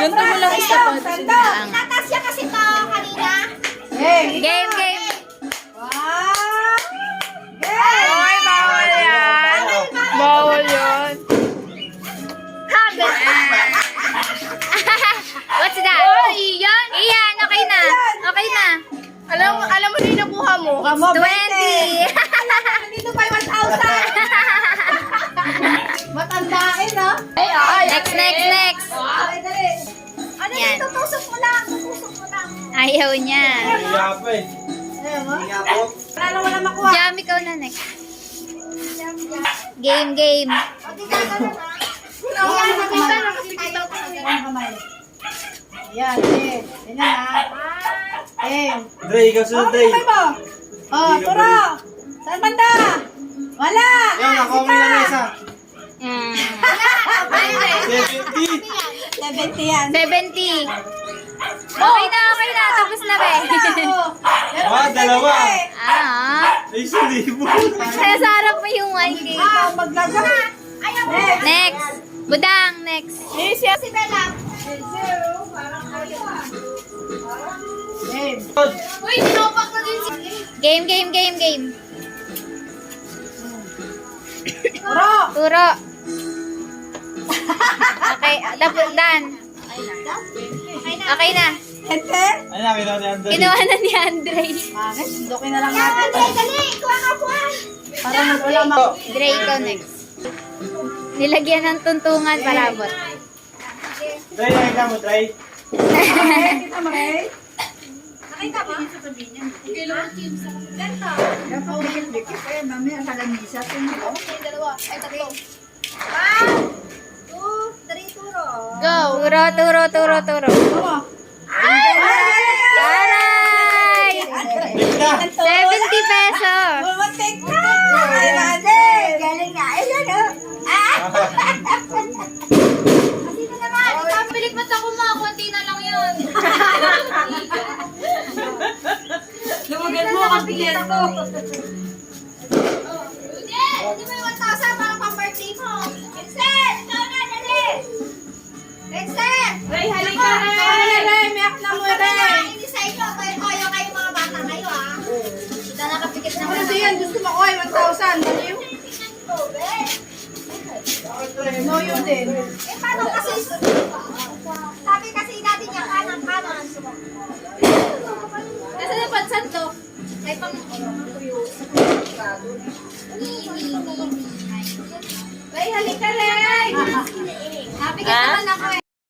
Ganto mo lang isa pa. Natasya kasi to kanina. Game. Wow! Oy, bawal yan. Bawal yun. Habit. What's that? Oh, Ian. Ian, okay na. Okay na. Alam mo na yung nakuha mo. 20. Dito pa yung 1,000. Matandain, no? Next. Dali, dali. Ano Yan. yung tutusok mo lang? Tutusok mo lang. Ayaw niya. Hiya pa eh. Ayaw mo? Hiya po. Wala makuha. Jam, ikaw na next. Game. O, di ka na. Ayan, nakita na kasi tayo kamay. Ayan, eh. Yan na. Eh. Dre, ikaw sunod, Dre. Kamay mo. Oh, turo. Saan banda? Wala. Yan, nakuha mo na isa. 70 70. yan. 70. Okay na. Tapos na ba? Dalawa. Ah. Ay, 1,000. Kaya sa harap mo yung 1K. Maglaga. Ayaw mo. Next. Budang, next. Si Bella. Parang ayaw ah. Uy, sinopak na din si... Game. Turo. Turo. Okay, dan. Okay na. Ente? Ay, nakita ni Andre. Kinuha na ni Andre. Bakit? Sundukin na lang natin. Dali. Kuha ka po. Para wala Dre, ikaw next. Nilagyan ng tuntungan palabot. Dre, nakita mo, Dre. Kita mo, eh? Nakita mo? Ganto. Ganto, dikit-dikit. Kaya mamaya kalamisa. Dalawa. Ay, tatlo. 1, 2, 3, turo. Go. Turo. Turo. Aray! Next na. 70 pesos. Bumatik na! Ay, mate! Galing nga. Ayan, oh. Sino naman? Ikaw, pilik mo sa kuma. Kunti na lang yun. Lumagan mo ang kliyento. Hindi mo yung 1,000 para pang-birthday mo. Vincent! Ikaw na, dali! Vincent! Ray, halika na. Miyak na mo, Ray! Hindi sa inyo. Toyo kayo mga bata kayo, ah. Hindi na nakapikit na Ano yan? Gusto mo ko ay 1,000. Baliw? No, yun din. Eh, paano kasi? Sabi kasi natin yung kanan. Kasi na pansan to. Ay, pang... Ray, halika, Ray! Happy ka naman ako, eh.